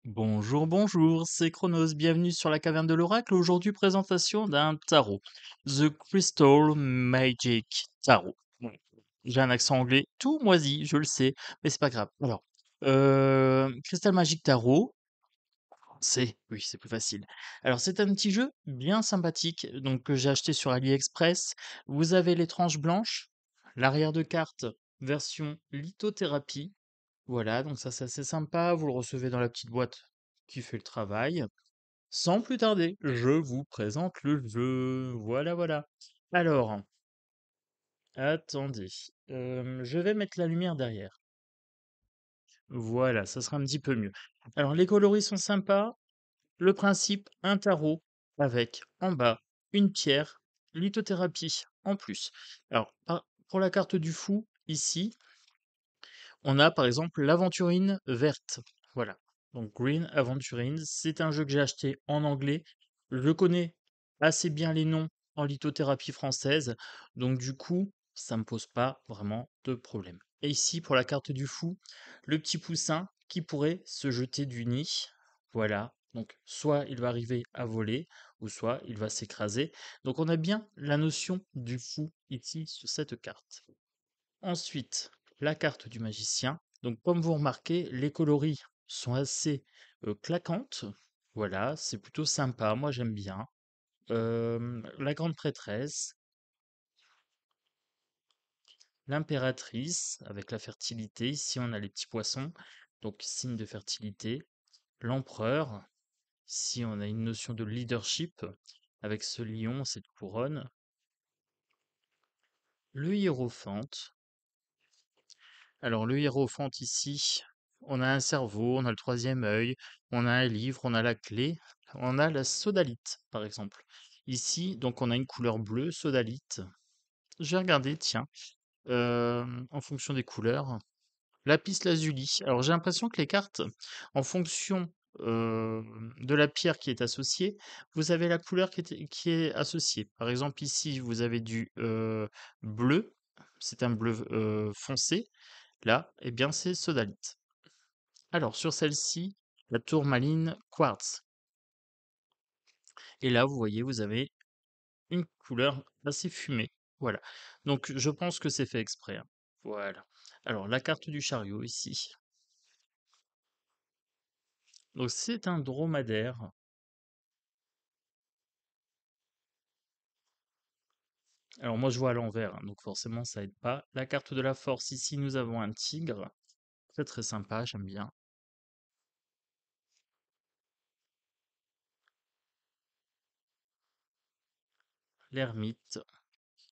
Bonjour, bonjour, c'est Chronos, bienvenue sur la caverne de l'oracle. Aujourd'hui, présentation d'un tarot. The Crystal Magic Tarot. Bon, j'ai un accent anglais tout moisi, je le sais, mais c'est pas grave. Alors, Crystal Magic Tarot, oui, c'est plus facile. Alors, c'est un petit jeu bien sympathique, donc que j'ai acheté sur AliExpress. Vous avez les tranches blanches, l'arrière de carte, version lithothérapie. Voilà, donc ça c'est assez sympa. Vous le recevez dans la petite boîte qui fait le travail. Sans plus tarder, je vous présente le jeu. Voilà, voilà. Alors, attendez. Je vais mettre la lumière derrière. Voilà, ça sera un petit peu mieux. Alors, les coloris sont sympas. Le principe, un tarot avec en bas une pierre, lithothérapie en plus. Alors, pour la carte du fou, ici, on a par exemple l'aventurine verte. Voilà. Donc Green Aventurine, c'est un jeu que j'ai acheté en anglais. Je connais assez bien les noms en lithothérapie française. Donc du coup, ça me pose pas vraiment de problème. Et ici, pour la carte du fou, le petit poussin qui pourrait se jeter du nid. Voilà. Donc soit il va arriver à voler, ou soit il va s'écraser. Donc on a bien la notion du fou ici sur cette carte. Ensuite, la carte du magicien. Donc, comme vous remarquez, les coloris sont assez claquantes. Voilà, c'est plutôt sympa. Moi, j'aime bien. La grande prêtresse, l'impératrice avec la fertilité. Ici, on a les petits poissons, donc signe de fertilité. L'empereur. Ici, on a une notion de leadership avec ce lion, cette couronne. Le hiérophante. Alors, le hiérophante ici, on a un cerveau, on a le troisième œil, on a un livre, on a la clé, on a la sodalite, par exemple. Ici, donc, on a une couleur bleue, sodalite. J'ai regardé, tiens, en fonction des couleurs. Lapis lazuli. Alors, j'ai l'impression que les cartes, en fonction de la pierre qui est associée, vous avez la couleur qui est associée. Par exemple, ici, vous avez du bleu, c'est un bleu foncé. Là, eh bien, c'est sodalite. Alors, sur celle-ci, la tourmaline quartz. Et là, vous voyez, vous avez une couleur assez fumée. Voilà. Donc, je pense que c'est fait exprès, hein. Voilà. Alors, la carte du chariot ici. Donc, c'est un dromadaire. Alors, moi, je vois à l'envers, hein, donc forcément, ça aide pas. La carte de la force, ici, nous avons un tigre. Très, très sympa, j'aime bien. L'ermite,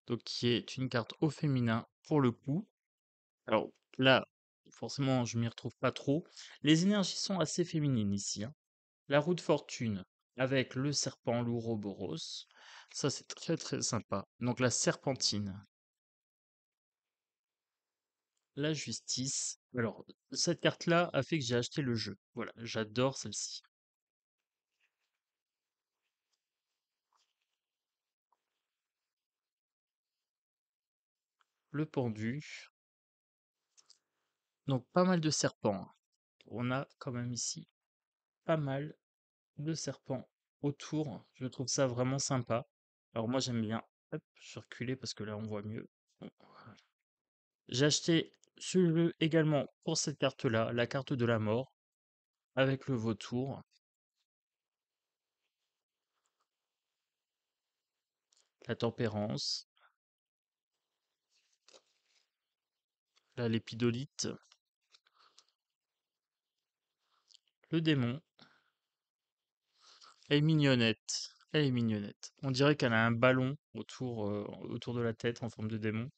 donc qui est une carte au féminin pour le coup. Alors là, forcément, je m'y retrouve pas trop. Les énergies sont assez féminines ici, hein. La roue de fortune avec le serpent l'Ouroboros. Ça, c'est très très sympa. Donc la serpentine. La justice. Alors, cette carte-là a fait que j'ai acheté le jeu. Voilà, j'adore celle-ci. Le pendu. Donc pas mal de serpents, hein. On a quand même ici pas mal de serpents autour. Je trouve ça vraiment sympa. Alors moi j'aime bien. Hop, je vais reculer parce que là on voit mieux. Bon, voilà. J'ai acheté ce jeu également pour cette carte-là, la carte de la mort, avec le vautour, la tempérance, la lépidolite, le démon. Elle est mignonnette. Elle est mignonnette. On dirait qu'elle a un ballon autour de la tête en forme de démon.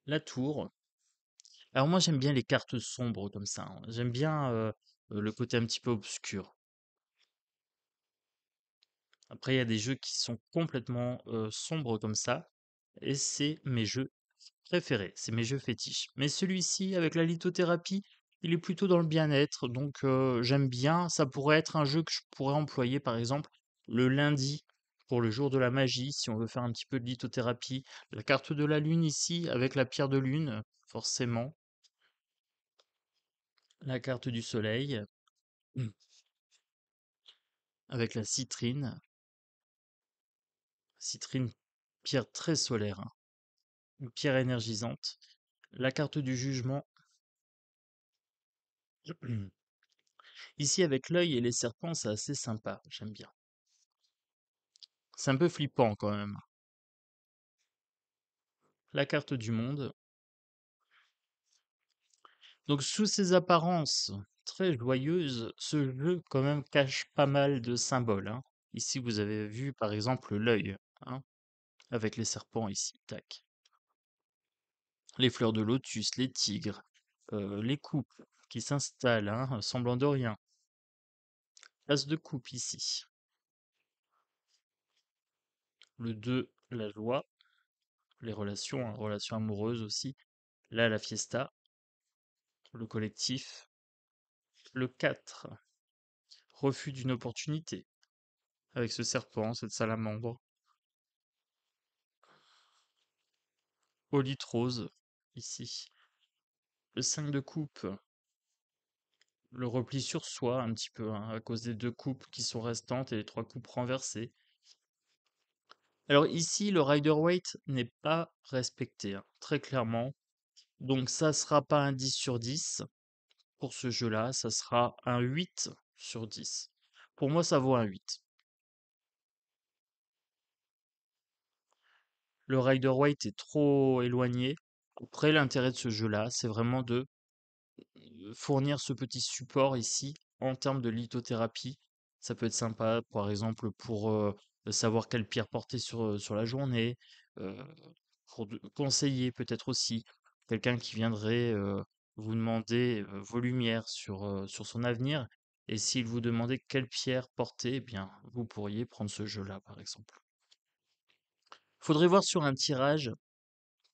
La tour. Alors moi j'aime bien les cartes sombres comme ça, hein. J'aime bien le côté un petit peu obscur. Après, il y a des jeux qui sont complètement sombres comme ça, et c'est mes jeux préférés, c'est mes jeux fétiches. Mais celui-ci, avec la lithothérapie, il est plutôt dans le bien-être, donc j'aime bien. Ça pourrait être un jeu que je pourrais employer, par exemple, le lundi pour le jour de la magie, si on veut faire un petit peu de lithothérapie. La carte de la lune ici, avec la pierre de lune, forcément. la carte du soleil, mmh, avec la citrine. Citrine, pierre très solaire, hein, une pierre énergisante. La carte du jugement. Ici, avec l'œil et les serpents, c'est assez sympa, j'aime bien. C'est un peu flippant quand même. La carte du monde. Donc, sous ces apparences très joyeuses, ce jeu quand même cache pas mal de symboles, hein. Ici, vous avez vu par exemple l'œil, hein, avec les serpents ici, tac. Les fleurs de lotus, les tigres, les coupes qui s'installent, hein, semblant de rien. As de coupe ici. Le 2, la joie, les relations, hein, relations amoureuses aussi. Là, la fiesta, le collectif. Le 4, refus d'une opportunité, avec ce serpent, cette salamandre. Olite rose, ici. Le 5 de coupe, le repli sur soi, un petit peu, hein, à cause des 2 coupes qui sont restantes et les 3 coupes renversées. Alors ici, le Rider-Waite n'est pas respecté, hein, très clairement. Donc ça sera pas un 10 sur 10 pour ce jeu-là, ça sera un 8 sur 10. Pour moi, ça vaut un 8. Le Rider-Waite est trop éloigné. Après, l'intérêt de ce jeu-là, c'est vraiment de fournir ce petit support ici en termes de lithothérapie. Ça peut être sympa, par exemple, pour savoir quelle pierre porter sur la journée, euh, pour conseiller peut-être aussi quelqu'un qui viendrait vous demander vos lumières sur son avenir. Et s'il vous demandait quelle pierre porter, eh bien, vous pourriez prendre ce jeu-là, par exemple. Faudrait voir sur un tirage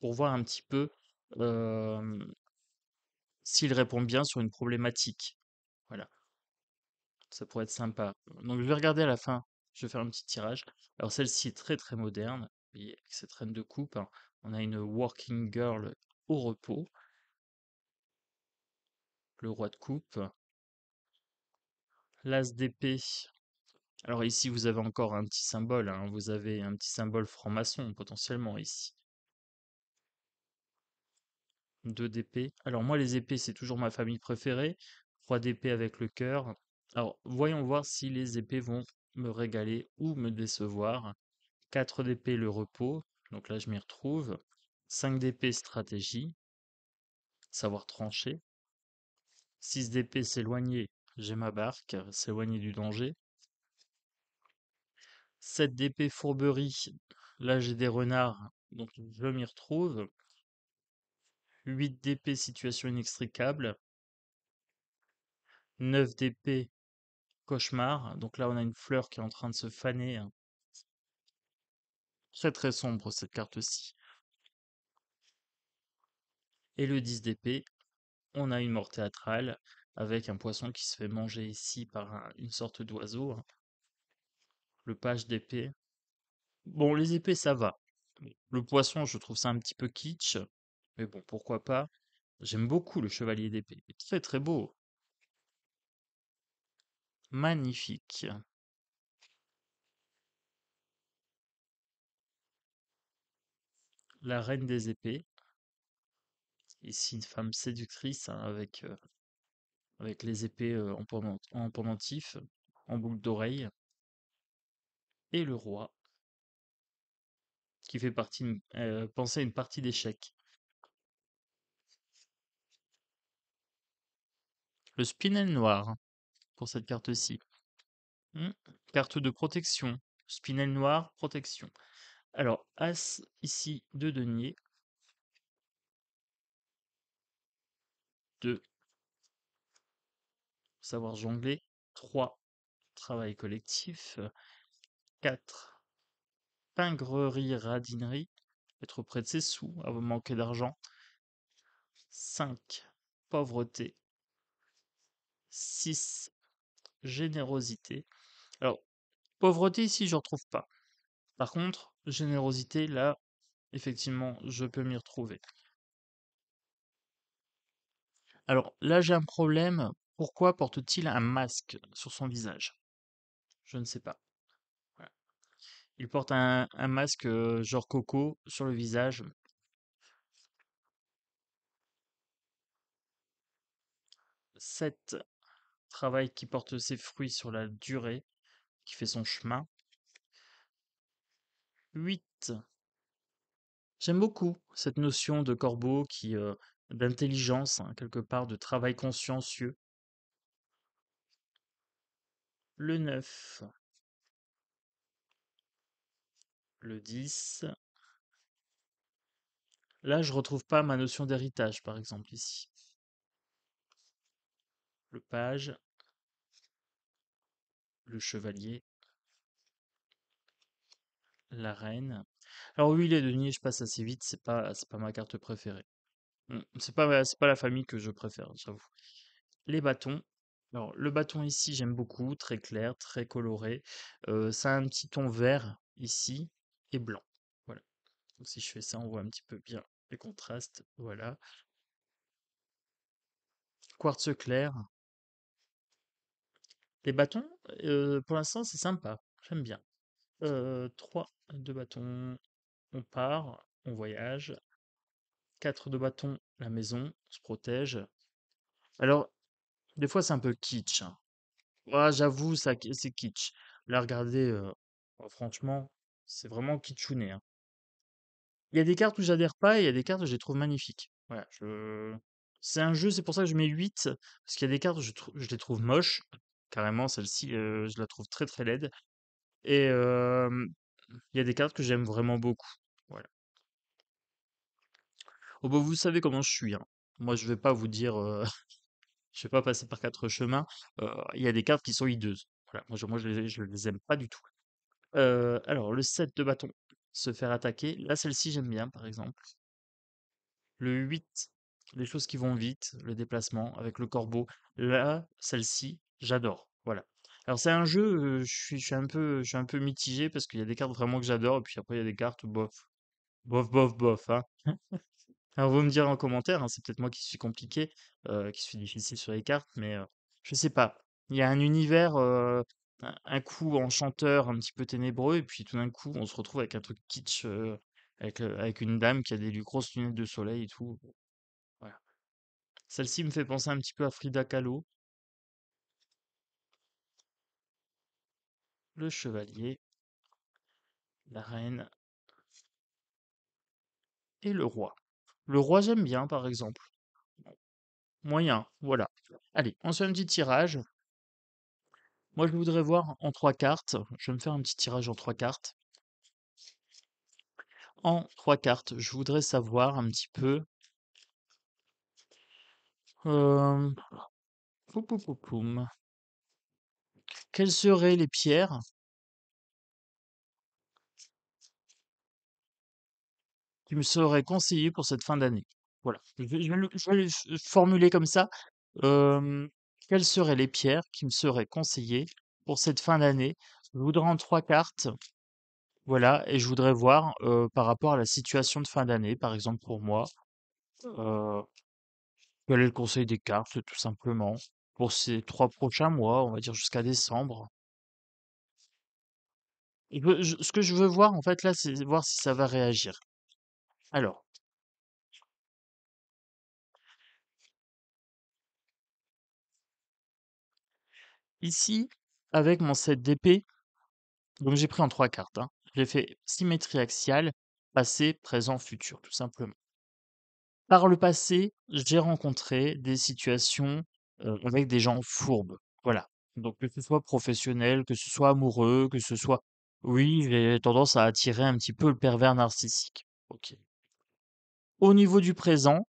pour voir un petit peu euh, s'il répond bien sur une problématique. Voilà. Ça pourrait être sympa. Donc je vais regarder à la fin, je vais faire un petit tirage. Alors celle-ci est très très moderne, vous voyez, avec cette reine de coupe, hein. On a une working girl au repos, le roi de coupe, l'as d'épée. Alors ici vous avez encore un petit symbole, hein, vous avez un petit symbole franc-maçon potentiellement ici. Deux d'épée. Alors moi les épées c'est toujours ma famille préférée. Trois d'épée avec le cœur. Alors voyons voir si les épées vont me régaler ou me décevoir. 4 d'épée, le repos. Donc là, je m'y retrouve. 5 d'épée, stratégie. Savoir trancher. 6 d'épée, s'éloigner. J'ai ma barque. S'éloigner du danger. 7 d'épée, fourberie. Là, j'ai des renards. Donc je m'y retrouve. 8 d'épée, situation inextricable. 9 d'épée, cauchemar. Donc là, on a une fleur qui est en train de se faner, hein. Très très sombre cette carte-ci. Et le 10 d'épée, on a une mort théâtrale avec un poisson qui se fait manger ici par une sorte d'oiseau, hein. Le page d'épée. Bon, les épées, ça va. Le poisson, je trouve ça un petit peu kitsch. Mais bon, pourquoi pas. J'aime beaucoup le chevalier d'épée. Il est très très beau. Magnifique. La reine des épées. Ici, une femme séductrice, hein, avec les épées en pendentif, en boucle d'oreille. Et le roi, qui fait penser à une partie d'échecs. Le spinel noir, hein, pour cette carte-ci. Carte de protection. Spinel noir, protection. Alors, As ici de denier. 2, savoir jongler. 3, travail collectif. 4, pingrerie, radinerie. Être près de ses sous, à vous manquer d'argent. 5, pauvreté. 6, générosité. Alors, pauvreté ici, je ne retrouve pas. Par contre, générosité, là, effectivement, je peux m'y retrouver. Alors là, j'ai un problème. Pourquoi porte-t-il un masque sur son visage? Je ne sais pas. Voilà. Il porte un masque genre coco sur le visage. 7. Travail qui porte ses fruits sur la durée, qui fait son chemin. 8. J'aime beaucoup cette notion de corbeau d'intelligence, hein, quelque part, de travail consciencieux. Le 9. Le 10. Là, je retrouve pas ma notion d'héritage, par exemple, ici. Le page, le chevalier, la reine. Alors oui, les deniers, je passe assez vite, c'est pas ma carte préférée. C'est pas la famille que je préfère, j'avoue. Les bâtons. Alors, le bâton ici, j'aime beaucoup, très clair, très coloré. Ça a un petit ton vert ici et blanc. Voilà. Donc, si je fais ça, on voit un petit peu bien les contrastes. Voilà. Quartz clair. Les bâtons, pour l'instant, c'est sympa. J'aime bien. 3 de bâtons, on part, on voyage. 4 de bâtons, la maison, on se protège. Alors, des fois, c'est un peu kitsch, hein. Ouais, j'avoue, c'est kitsch. Là, regardez, franchement, c'est vraiment kitschouné, hein. Il y a des cartes où j'adhère pas et il y a des cartes où je les trouve magnifiques. Voilà, c'est un jeu, c'est pour ça que je mets 8 parce qu'il y a des cartes où je les trouve moches. Carrément, celle-ci, je la trouve très très laide. Et il y a des cartes que j'aime vraiment beaucoup. Voilà. Oh, bah, vous savez comment je suis, hein. Moi, je vais pas vous dire, je vais pas passer par 4 chemins. Il y a des cartes qui sont hideuses. Voilà, moi je les aime pas du tout. Alors le 7 de bâton, se faire attaquer. Là, celle-ci, j'aime bien, par exemple. Le 8, les choses qui vont vite, le déplacement avec le corbeau. Là, celle-ci, j'adore. Voilà. Alors c'est un jeu, je suis un peu mitigé parce qu'il y a des cartes vraiment que j'adore et puis après il y a des cartes bof, bof, bof, bof, hein. Alors vous me direz en commentaire, hein, c'est peut-être moi qui suis compliqué, qui suis difficile sur les cartes, mais je sais pas. Il y a un univers, un coup enchanteur un petit peu ténébreux, et puis tout d'un coup, on se retrouve avec un truc kitsch, avec une dame qui a des grosses lunettes de soleil et tout. Voilà. Celle-ci me fait penser un petit peu à Frida Kahlo, le chevalier, la reine et le roi. Le roi, j'aime bien, par exemple. Moyen, voilà. Allez, on se fait un petit tirage. Moi, je voudrais voir en 3 cartes. Je vais me faire un petit tirage en 3 cartes. En 3 cartes, je voudrais savoir un petit peu, hem, poum, poum, poum, poum. Quelles seraient les pierres qui me seraient conseillées pour cette fin d'année? Voilà, je vais le formuler comme ça. Hem, Quelles seraient les pierres qui me seraient conseillées pour cette fin d'année? Je voudrais en 3 cartes, voilà, et je voudrais voir, par rapport à la situation de fin d'année, par exemple pour moi, heu quel est le conseil des cartes, tout simplement, pour ces 3 prochains mois, on va dire jusqu'à décembre? Ce que je veux voir, en fait, là, c'est voir si ça va réagir. Alors, ici, avec mon set d'épée, donc j'ai pris en 3 cartes, hein. J'ai fait symétrie axiale, passé, présent, futur, tout simplement. Par le passé, j'ai rencontré des situations, avec des gens fourbes, voilà. Donc que ce soit professionnel, que ce soit amoureux, que ce soit oui, j'ai tendance à attirer un petit peu le pervers narcissique. OK. Au niveau du présent,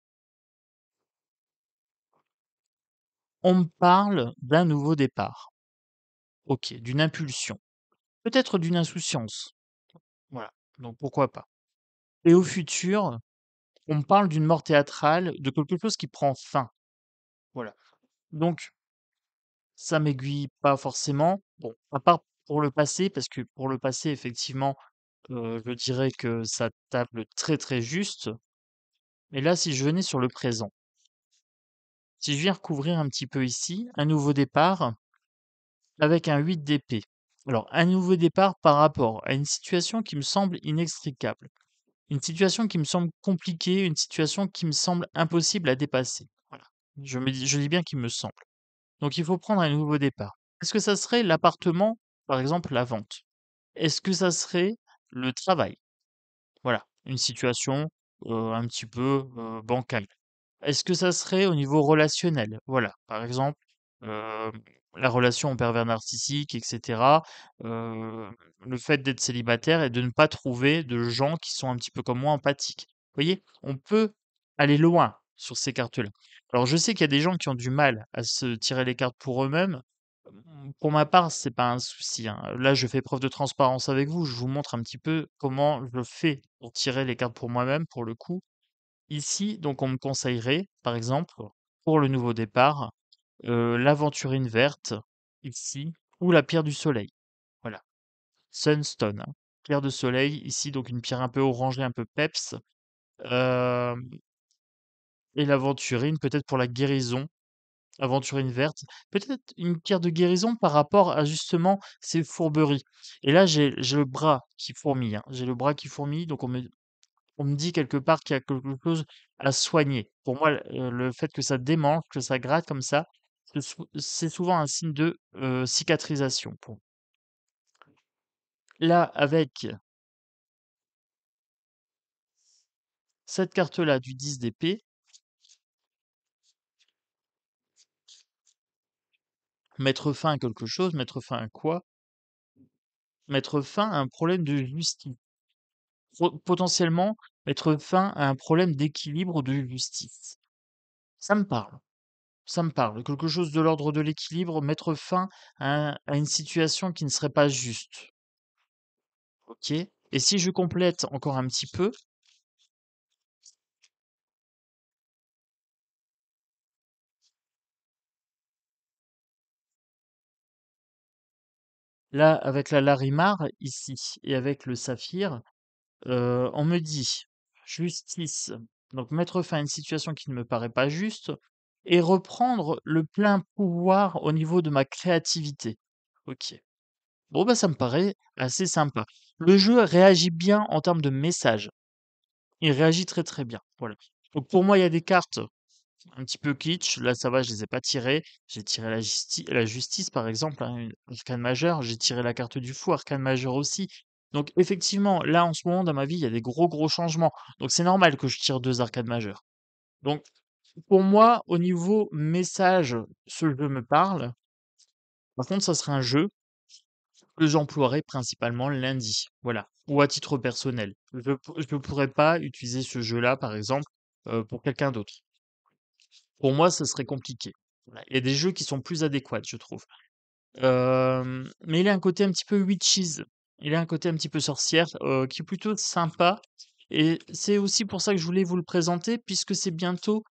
on me parle d'un nouveau départ. OK, d'une impulsion, peut-être d'une insouciance, voilà, donc pourquoi pas. Et au futur, on me parle d'une mort théâtrale, de quelque chose qui prend fin, voilà. Donc ça m'aiguille pas forcément. Bon, à part pour le passé, parce que pour le passé, effectivement, je dirais que ça table très, très juste. Mais là, si je venais sur le présent, Si je viens recouvrir un petit peu ici, un nouveau départ avec un 8 d'épée. Alors, un nouveau départ par rapport à une situation qui me semble inextricable, une situation qui me semble compliquée, une situation qui me semble impossible à dépasser. Voilà. Je dis bien qu'il me semble. Donc, il faut prendre un nouveau départ. Est-ce que ça serait l'appartement, par exemple, la vente? Est-ce que ça serait le travail? Voilà, une situation, un petit peu, bancale. Est-ce que ça serait au niveau relationnel? Voilà, par exemple, hem, la relation au pervers narcissique et cetera, heu, le fait d'être célibataire et de ne pas trouver de gens qui sont un petit peu comme moi empathiques. Vous voyez? On peut aller loin sur ces cartes-là. Alors je sais qu'il y a des gens qui ont du mal à se tirer les cartes pour eux-mêmes. Pour ma part, c'est pas un souci, hein. Là, je fais preuve de transparence avec vous. Je vous montre un petit peu comment je fais pour tirer les cartes pour moi-même, pour le coup. Ici, donc on me conseillerait, par exemple, pour le nouveau départ, l'aventurine verte, ici, ou la pierre du soleil. Voilà, sunstone, hein. Pierre de soleil, ici, donc une pierre un peu orangée, un peu peps, hem et l'aventurine, peut-être pour la guérison, aventurine verte, peut-être une pierre de guérison par rapport à justement ces fourberies. Et là, j'ai le bras qui fourmille, hein, j'ai le bras qui fourmille, donc on me dit quelque part qu'il y a quelque chose à soigner. Pour moi, le fait que ça démange, que ça gratte comme ça, c'est souvent un signe de, cicatrisation pour là, avec cette carte-là du 10 d'épée, mettre fin à quelque chose, mettre fin à quoi? Mettre fin à un problème de justice. Potentiellement, mettre fin à un problème d'équilibre de justice. Ça me parle. Ça me parle. Quelque chose de l'ordre de l'équilibre, mettre fin à une situation qui ne serait pas juste. OK. Et si je complète encore un petit peu, là, avec la Larimar, ici, et avec le saphir, on me dit justice, donc mettre fin à une situation qui ne me paraît pas juste et reprendre le plein pouvoir au niveau de ma créativité. OK. Bon, bah, ça me paraît assez sympa. Le jeu réagit bien en termes de message. Il réagit très, très bien. Voilà. Donc pour moi, il y a des cartes un petit peu kitsch. Là, ça va, je les ai pas tirées. J'ai tiré la justice, par exemple, hein, une arcane majeure. J'ai tiré la carte du fou, arcane majeure aussi. Donc effectivement, là, en ce moment, dans ma vie, il y a des gros, gros changements. Donc c'est normal que je tire 2 arcanes majeures. Donc pour moi, au niveau message, ce jeu me parle. Par contre, ça serait un jeu que j'emploierai principalement lundi, voilà, ou à titre personnel. Je ne pourrais pas utiliser ce jeu-là, par exemple, pour quelqu'un d'autre. Pour moi, ce serait compliqué. Voilà, il y a des jeux qui sont plus adéquats, je trouve. Mais il a un côté un petit peu witches, il a un côté un petit peu sorcière, qui est plutôt sympa et c'est aussi pour ça que je voulais vous le présenter puisque c'est bientôt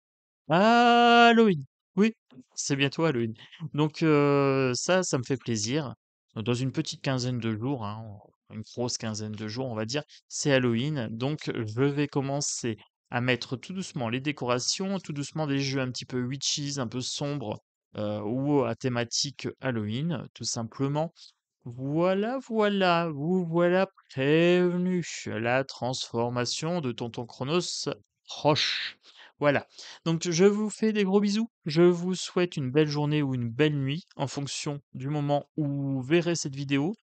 Halloween! Oui, c'est bientôt Halloween. Donc ça me fait plaisir. Dans une petite quinzaine de jours, hein, une grosse quinzaine de jours, on va dire, c'est Halloween. Donc je vais commencer à mettre tout doucement les décorations, tout doucement des jeux un petit peu witches, un peu sombres, ou à thématique Halloween, tout simplement. Voilà, voilà, vous voilà prévenu. La transformation de Tonton Chronos proche. Voilà. Donc je vous fais des gros bisous. Je vous souhaite une belle journée ou une belle nuit en fonction du moment où vous verrez cette vidéo.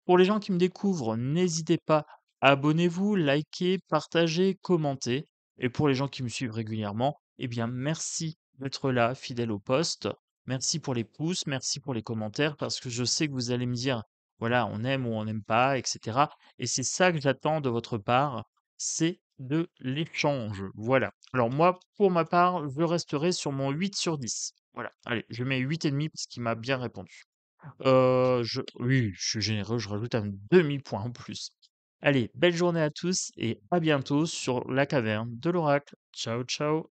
Pour les gens qui me découvrent, n'hésitez pas, abonnez-vous, likez, partagez, commentez. Et pour les gens qui me suivent régulièrement, eh bien merci d'être là, fidèle au poste. Merci pour les pouces, merci pour les commentaires, parce que je sais que vous allez me dire voilà, on aime ou on n'aime pas, etc. Et c'est ça que j'attends de votre part, c'est de l'échange. Voilà. Alors moi, pour ma part, je resterai sur mon 8 sur 10. Voilà. Allez, je mets 8,5 parce qu'il m'a bien répondu. Oui, je suis généreux, je rajoute un demi-point en plus. Allez, belle journée à tous et à bientôt sur la caverne de l'oracle. Ciao, ciao.